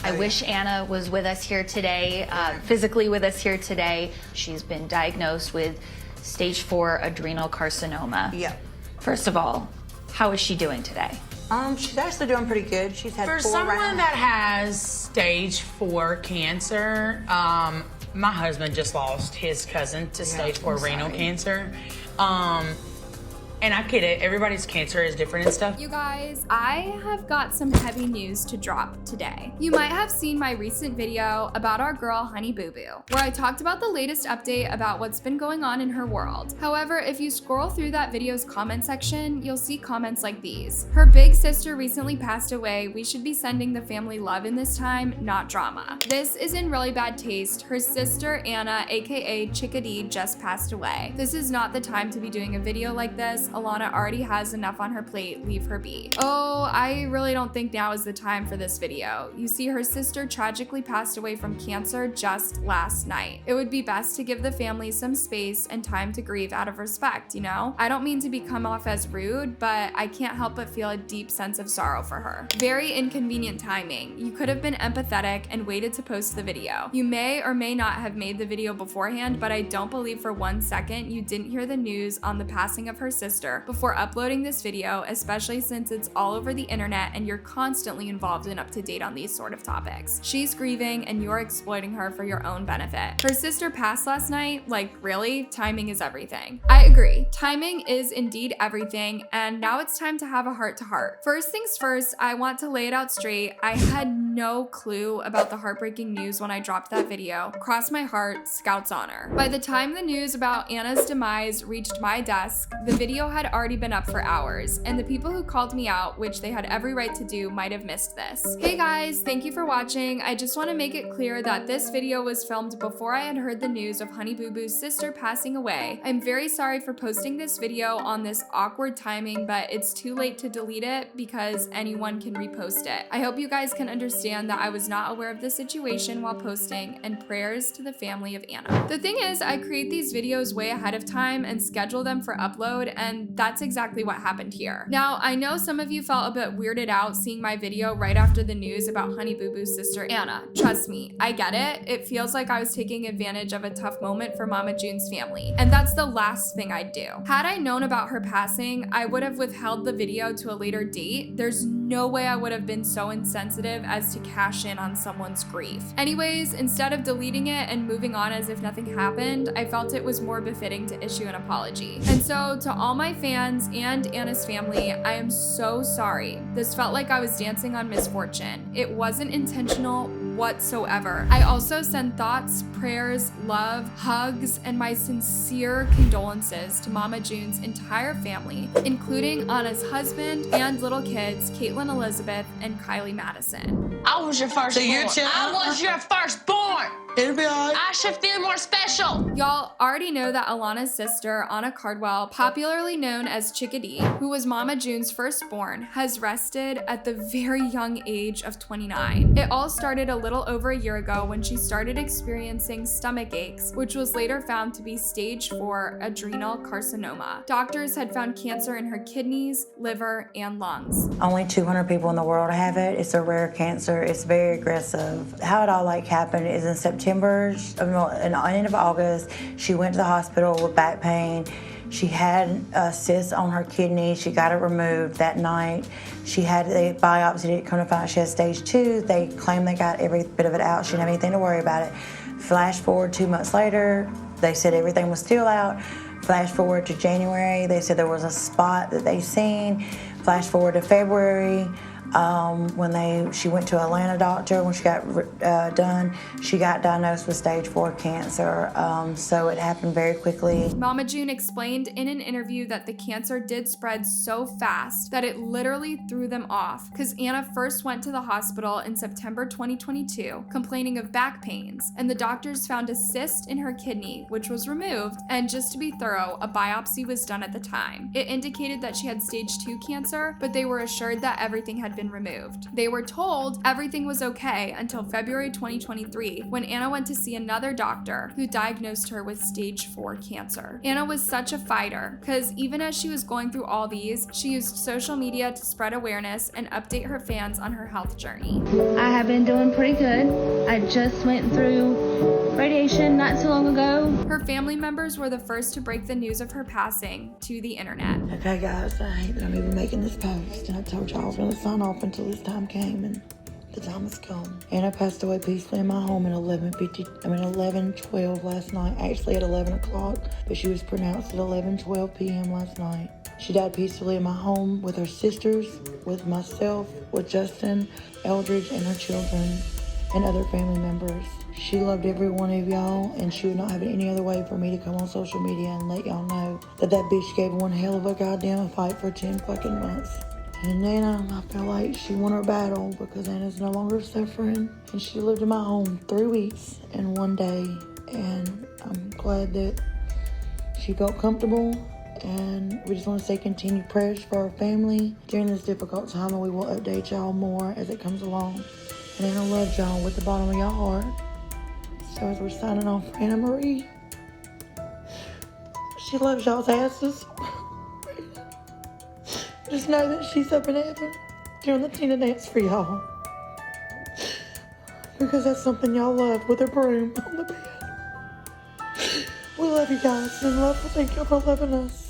I wish Anna was with us here today, physically with us here today. She's been diagnosed with stage 4 adrenal carcinoma. Yep. First of all, how is she doing today? She's actually doing pretty good. She's had For 4 someone rounds. that has stage 4 cancer, my husband just lost his cousin to stage 4 renal cancer. And I get it, everybody's cancer is different and stuff. You guys, I have got some heavy news to drop today. You might have seen my recent video about our girl Honey Boo Boo, where I talked about the latest update about what's been going on in her world. However, if you scroll through that video's comment section, you'll see comments like these. Her big sister recently passed away. We should be sending the family love in this time, not drama. This is in really bad taste. Her sister Anna, aka Chickadee, just passed away. This is not the time to be doing a video like this. Alana already has enough on her plate, leave her be. Oh, I really don't think now is the time for this video. You see, her sister tragically passed away from cancer just last night. It would be best to give the family some space and time to grieve out of respect, you know? I don't mean to come off as rude, but I can't help but feel a deep sense of sorrow for her. Very inconvenient timing. You could have been empathetic and waited to post the video. You may or may not have made the video beforehand, but I don't believe for 1 second you didn't hear the news on the passing of her sister before uploading this video, especially since it's all over the internet and you're constantly involved and up to date on these sort of topics. She's grieving and you're exploiting her for your own benefit. Her sister passed last night. Like, really? Timing is everything. I agree. Timing is indeed everything, and now it's time to have a heart-to-heart. First things first, I want to lay it out straight. I had no clue about the heartbreaking news when I dropped that video. Cross my heart, Scout's honor. By the time the news about Anna's demise reached my desk, the video had already been up for hours, and the people who called me out, which they had every right to do, might have missed this. Hey guys, thank you for watching. I just want to make it clear that this video was filmed before I had heard the news of Honey Boo Boo's sister passing away. I'm very sorry for posting this video on this awkward timing, but it's too late to delete it because anyone can repost it. I hope you guys can understand that I was not aware of the situation while posting, and prayers to the family of Anna. The thing is, I create these videos way ahead of time and schedule them for upload, and that's exactly what happened here. Now, I know some of you felt a bit weirded out seeing my video right after the news about Honey Boo Boo's sister Anna. Trust me, I get it. It feels like I was taking advantage of a tough moment for Mama June's family, and that's the last thing I'd do. Had I known about her passing, I would have withheld the video to a later date. There's no way I would have been so insensitive as to cash in on someone's grief. Anyways, instead of deleting it and moving on as if nothing happened, I felt it was more befitting to issue an apology. And so, to all my fans and Anna's family, I am so sorry. This felt like I was dancing on misfortune. It wasn't intentional whatsoever. I also send thoughts, prayers, love, hugs, and my sincere condolences to Mama June's entire family, including Anna's husband and little kids, Kaitlyn Elizabeth and Kylee Madison. I was your firstborn. So you're I was your firstborn. It'll be all right. I should feel more special. Y'all already know that Alana's sister, Anna Cardwell, popularly known as Chickadee, who was Mama June's firstborn, has rested at the very young age of 29. It all started a little over a year ago when she started experiencing stomach aches, which was later found to be stage 4 adrenal carcinoma. Doctors had found cancer in her kidneys, liver, and lungs. Only 200 people in the world have it. It's a rare cancer. It's very aggressive. How it all happened is in September, in the end of August, she went to the hospital with back pain. She had a cyst on her kidney. She got it removed that night. She had a biopsy. It come to find out she had stage 2. They claimed they got every bit of it out. She didn't have anything to worry about it. Flash forward 2 months later, they said everything was still out. Flash forward to January, they said there was a spot that they seen. Flash forward to February, when she went to Atlanta doctor, when she got done, she got diagnosed with stage 4 cancer. So it happened very quickly. Mama June explained in an interview that the cancer did spread so fast that it literally threw them off, because Anna first went to the hospital in September 2022 complaining of back pains, and the doctors found a cyst in her kidney, which was removed, and just to be thorough, a biopsy was done at the time. It indicated that she had stage 2 cancer, but they were assured that everything had been been removed. They were told everything was okay until February 2023 when Anna went to see another doctor who diagnosed her with stage 4 cancer. Anna was such a fighter because even as she was going through all these, she used social media to spread awareness and update her fans on her health journey. I have been doing pretty good. I just went through radiation not too long ago. Her family members were the first to break the news of her passing to the internet. Okay, guys, I hate that I'm even making this post, and I told y'all I was going to sign off until this time came, and the time has come. Anna passed away peacefully in my home at 11:12 last night. Actually at 11 o'clock, but she was pronounced at 11:12 p.m. last night. She died peacefully in my home with her sisters, with myself, with Justin, Eldridge, and her children, and other family members. She loved every one of y'all, and she would not have it any other way for me to come on social media and let y'all know that bitch gave one hell of a goddamn fight for 10 fucking months. And Anna, I feel like she won her battle because Anna's no longer suffering, and she lived in my home 3 weeks and 1 day, and I'm glad that she felt comfortable. And we just want to say continued prayers for our family during this difficult time, and we will update y'all more as it comes along. And Anna loves y'all with the bottom of your heart. So as we're signing off for Anna Marie, she loves y'all's asses. Just know that she's up in heaven doing the Tina dance for y'all. Because that's something y'all love, with a broom on the bed. We love you guys, and thank you for loving us.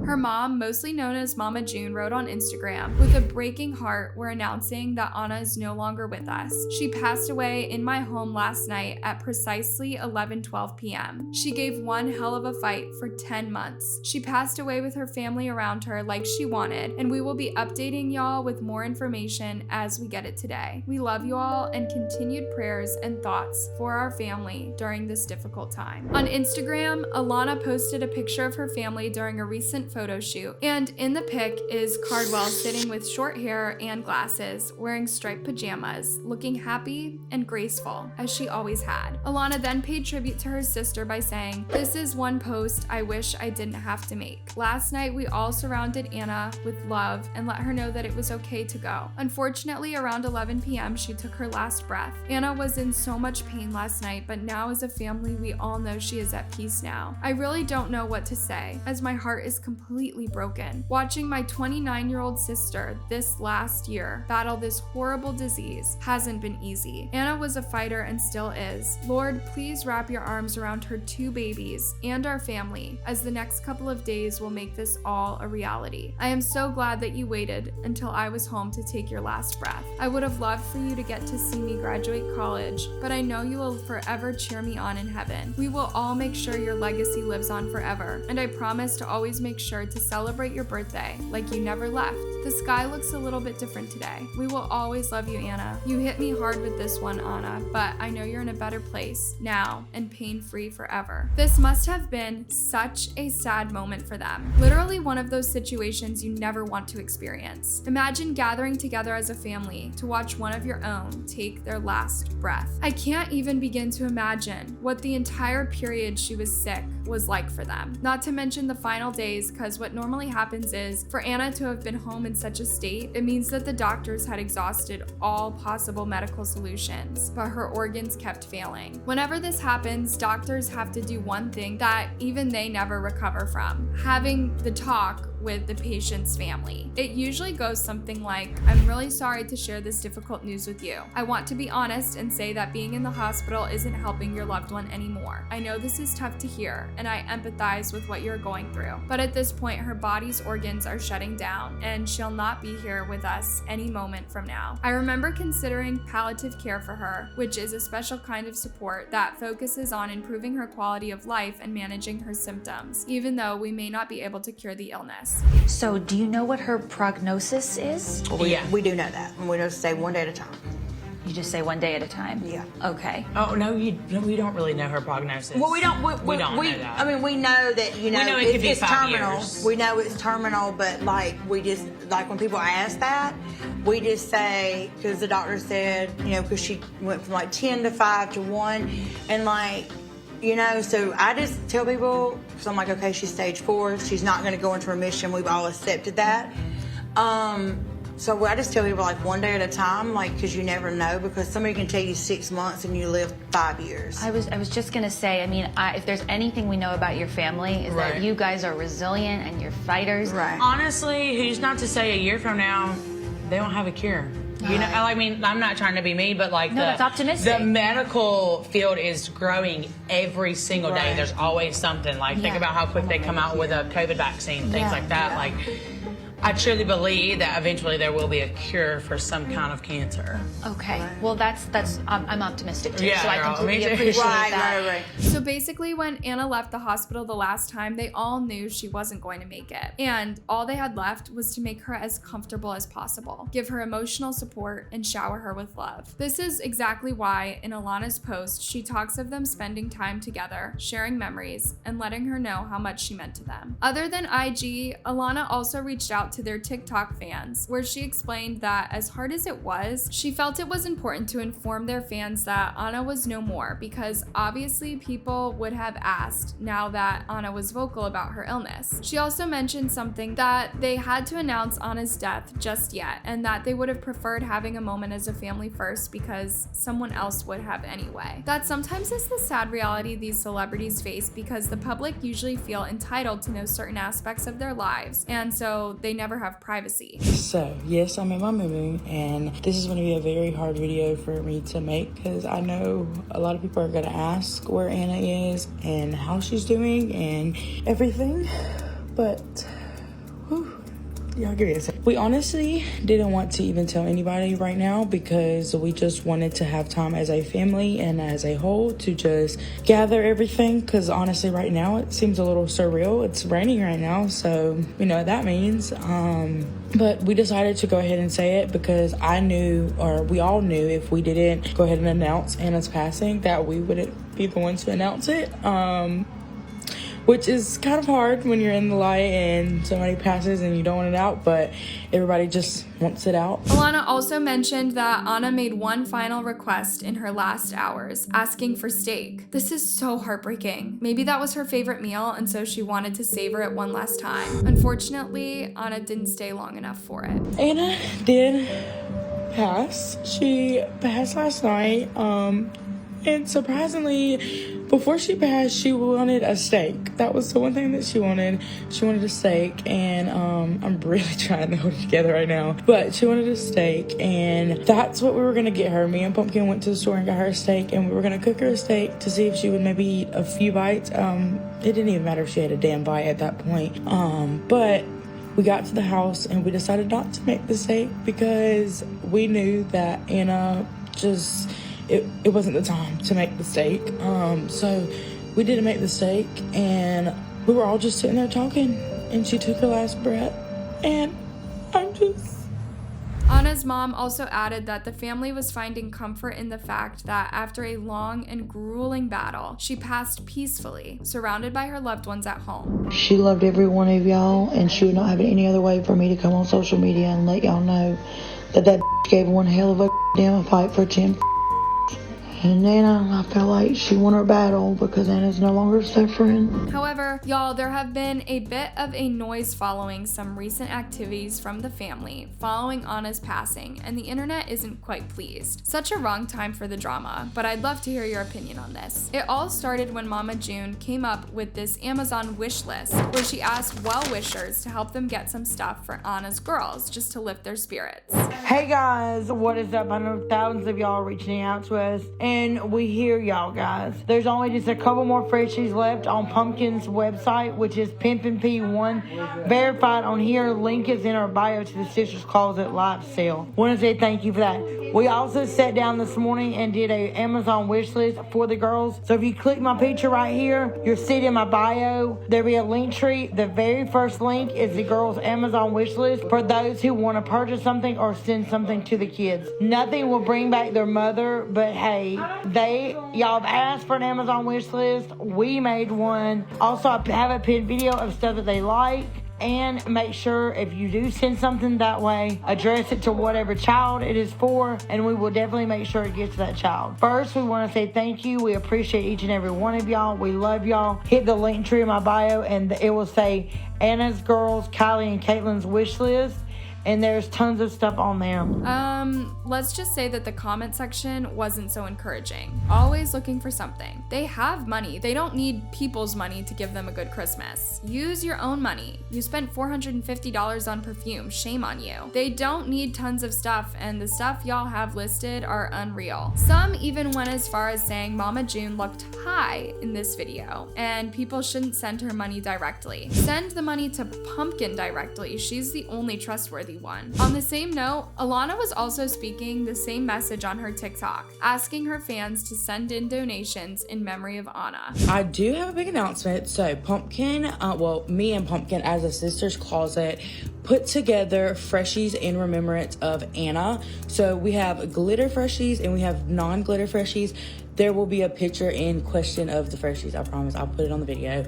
Her mom, mostly known as Mama June, wrote on Instagram, "With a breaking heart, we're announcing that Anna is no longer with us. She passed away in my home last night at precisely 11:12 p.m. She gave one hell of a fight for 10 months. She passed away with her family around her like she wanted, and we will be updating y'all with more information as we get it today. We love you all, and continued prayers and thoughts for our family during this difficult time." On Instagram, Alana posted a picture of her family during a recent photo shoot, and in the pic is Cardwell sitting with short hair and glasses, wearing striped pajamas, looking happy and graceful as she always had. Alana then paid tribute to her sister by saying, "This is one post I wish I didn't have to make. Last night we all surrounded Anna with love and let her know that it was okay to go. Unfortunately, around 11 p.m. she took her last breath. Anna was in so much pain last night, but now as a family we all know she is at peace now. I really don't know what to say, as my heart is completely broken. Watching my 29-year-old sister this last year battle this horrible disease hasn't been easy. Anna was a fighter and still is. Lord, please wrap your arms around her 2 babies and our family, as the next couple of days will make this all a reality. I am so glad that you waited until I was home to take your last breath. I would have loved for you to get to see me graduate college, but I know you will forever cheer me on in heaven. We will all make sure your legacy lives on forever, and I promise to always make sure to celebrate your birthday like you never left. The sky looks a little bit different today. We will always love you, Anna. You hit me hard with this one, Anna, but I know you're in a better place now and pain-free forever." This must have been such a sad moment for them. Literally one of those situations you never want to experience. Imagine gathering together as a family to watch one of your own take their last breath. I can't even begin to imagine what the entire period she was sick was like for them. Not to mention the final days, because what normally happens is, for Anna to have been home in such a state, it means that the doctors had exhausted all possible medical solutions, but her organs kept failing. Whenever this happens, doctors have to do one thing that even they never recover from: having the talk with the patient's family. It usually goes something like, "I'm really sorry to share this difficult news with you. I want to be honest and say that being in the hospital isn't helping your loved one anymore. I know this is tough to hear, and I empathize with what you're going through. But at this point, her body's organs are shutting down, and she'll not be here with us any moment from now. I remember considering palliative care for her, which is a special kind of support that focuses on improving her quality of life and managing her symptoms, even though we may not be able to cure the illness." So do you know what her prognosis is? We do know that, and we just say 1 day at a time. You just say 1 day at a time? Yeah. Okay. Oh, no, we don't really know her prognosis. Well, we don't know that. I mean, we know that, We know it could be it's 5 terminal. years. We know it's terminal, but we just, when people ask that, we just say, because the doctor said, because she went from 10 to 5 to 1, and so I just tell people, so I'm like, okay, she's stage 4. She's not going to go into remission. We've all accepted that. So I just tell people like one day at a time, like, because you never know, because somebody can tell you 6 months and you live 5 years. I was just gonna say, I mean, if there's anything we know about your family is Right. that you guys are resilient and you're fighters. Right. Honestly, who's not to say a year from now they don't have a cure? You know, I mean, I'm not trying to be mean, but like No, that's optimistic. The medical field is growing every single day. Right. There's always something. Like, think Yeah. about how quick they come out with a COVID vaccine, things Yeah. like that. Like, I truly believe that eventually there will be a cure for some kind of cancer. Okay. Well, that's I'm optimistic too. Yeah, so I girl, completely me too. appreciate Right, that. right, right. So basically, when Anna left the hospital the last time, they all knew she wasn't going to make it. And all they had left was to make her as comfortable as possible, give her emotional support, and shower her with love. This is exactly why, in Alana's post, she talks of them spending time together, sharing memories, and letting her know how much she meant to them. Other than IG, Alana also reached out to their TikTok fans, where she explained that as hard as it was, she felt it was important to inform their fans that Anna was no more, because obviously people would have asked now that Anna was vocal about her illness. She also mentioned something that they had to announce Anna's death just yet, and that they would have preferred having a moment as a family first because someone else would have anyway. That sometimes is the sad reality these celebrities face, because the public usually feel entitled to know certain aspects of their lives, and so they never have privacy. So, yes, I'm in my moo and this is going to be a very hard video for me to make because I know a lot of people are going to ask where Anna is and how she's doing and everything, but whew, y'all give me a second. We honestly didn't want to even tell anybody right now because we just wanted to have time as a family and as a whole to just gather everything, because honestly right now it seems a little surreal. It's raining right now, so you know what that means. But we decided to go ahead and say it because I knew, or we all knew, if we didn't go ahead and announce Anna's passing that we wouldn't be the ones to announce it. Which is kind of hard when you're in the light and somebody passes and you don't want it out, but everybody just wants it out. Alana also mentioned that Anna made one final request in her last hours, asking for steak. This is so heartbreaking. Maybe that was her favorite meal, and so she wanted to savor it one last time. Unfortunately, Anna didn't stay long enough for it. Anna did pass. She passed last night, and surprisingly, before she passed, she wanted a steak. That was the one thing that she wanted. She wanted a steak, and I'm really trying to hold it together right now. But she wanted a steak, and that's what we were going to get her. Me and Pumpkin went to the store and got her a steak, and we were going to cook her a steak to see if she would maybe eat a few bites. It didn't even matter if she had a damn bite at that point. But we got to the house, and we decided not to make the steak because we knew that Anna just... It wasn't the time to make the steak. So we didn't make the steak, and we were all just sitting there talking, and she took her last breath, and I'm just... Anna's mom also added that the family was finding comfort in the fact that after a long and grueling battle, she passed peacefully, surrounded by her loved ones at home. She loved every one of y'all, and she would not have it any other way for me to come on social media and let y'all know that gave one hell of a damn fight for 10. And Anna, I feel like she won her battle because Anna's no longer suffering. However, y'all, there have been a bit of a noise following some recent activities from the family following Anna's passing, and the internet isn't quite pleased. Such a wrong time for the drama, but I'd love to hear your opinion on this. It all started when Mama June came up with this Amazon wish list where she asked well-wishers to help them get some stuff for Anna's girls just to lift their spirits. Hey guys, what is up? I know thousands of y'all are reaching out to us, and we hear y'all guys. There's only just a couple more freshies left on Pumpkin's website, which is Pimpin' P1. Verified on here. Link is in our bio to the Sisters Closet live sale. Want to say thank you for that. We also sat down this morning and did a Amazon wish list for the girls. So if you click my picture right here, you'll see it in my bio. There'll be a link tree. The very first link is the girls' Amazon wish list for those who want to purchase something or send something to the kids. Nothing will bring back their mother, but hey, y'all have asked for an Amazon wish list. We made one. Also, I have a pinned video of stuff that they like. And make sure if you do send something that way, address it to whatever child it is for, and we will definitely make sure it gets to that child. First, we want to say thank you. We appreciate each and every one of y'all. We love y'all. Hit the link tree in my bio, and it will say Anna's girls, Kylee and Kaitlyn's wish list. and there's tons of stuff on there. Let's just say that the comment section wasn't so encouraging. Always looking for something. They have money. They don't need people's money to give them a good Christmas. Use your own money. You spent $450 on perfume. Shame on you. They don't need tons of stuff, and the stuff y'all have listed are unreal. Some even went as far as saying Mama June looked high in this video, and people shouldn't send her money directly. Send the money to Pumpkin directly. She's the only trustworthy one. On the same note, Alana was also speaking the same message on her TikTok, asking her fans to send in donations in memory of Anna. I do have a big announcement. So Pumpkin, me and Pumpkin as a sister's closet put together freshies in remembrance of Anna. So we have glitter freshies and we have non-glitter freshies. There will be a picture in question of the freshies. I promise I'll put it on the video.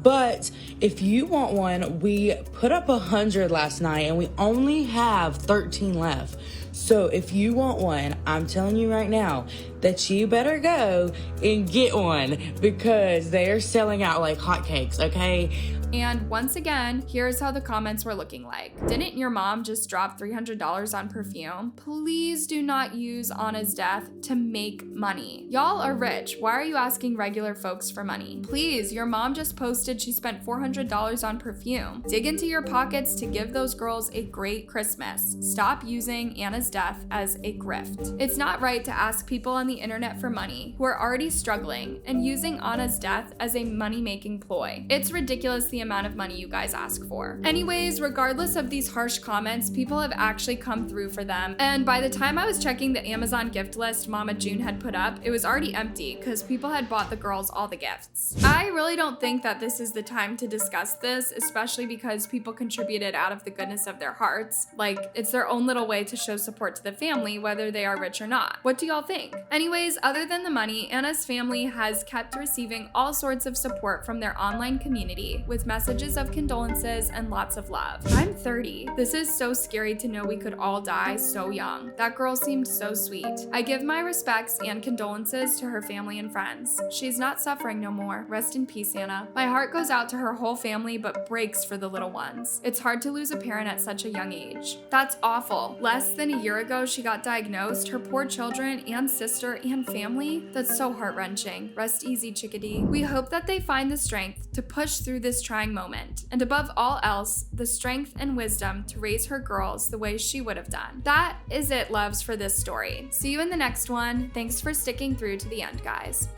But if you want one, we put up 100 last night and we only have 13 left. So if you want one, I'm telling you right now that you better go and get one because they are selling out like hotcakes, okay? And once again, here's how the comments were looking like. Didn't your mom just drop $300 on perfume? Please do not use Anna's death to make money. Y'all are rich. Why are you asking regular folks for money? Please, your mom just posted she spent $400 on perfume. Dig into your pockets to give those girls a great Christmas. Stop using Anna's death as a grift. It's not right to ask people on the internet for money who are already struggling and using Anna's death as a money-making ploy. It's ridiculous the amount of money you guys ask for. Anyways, regardless of these harsh comments, people have actually come through for them, and by the time I was checking the Amazon gift list Mama June had put up, it was already empty because people had bought the girls all the gifts. I really don't think that this is the time to discuss this, especially because people contributed out of the goodness of their hearts. Like, it's their own little way to show support to the family, whether they are rich or not. What do y'all think? Anyways, other than the money, Anna's family has kept receiving all sorts of support from their online community with messages of condolences and lots of love. I'm 30. This is so scary to know we could all die so young. That girl seemed so sweet. I give my respects and condolences to her family and friends. She's not suffering no more. Rest in peace, Anna. My heart goes out to her whole family but breaks for the little ones. It's hard to lose a parent at such a young age. That's awful. Less than a year ago she got diagnosed. Her poor children and sister and family. That's so heart-wrenching. Rest easy, chickadee. We hope that they find the strength to push through this trying moment, and above all else, the strength and wisdom to raise her girls the way she would have done. That is it, loves, for this story. See you in the next one. Thanks for sticking through to the end, guys.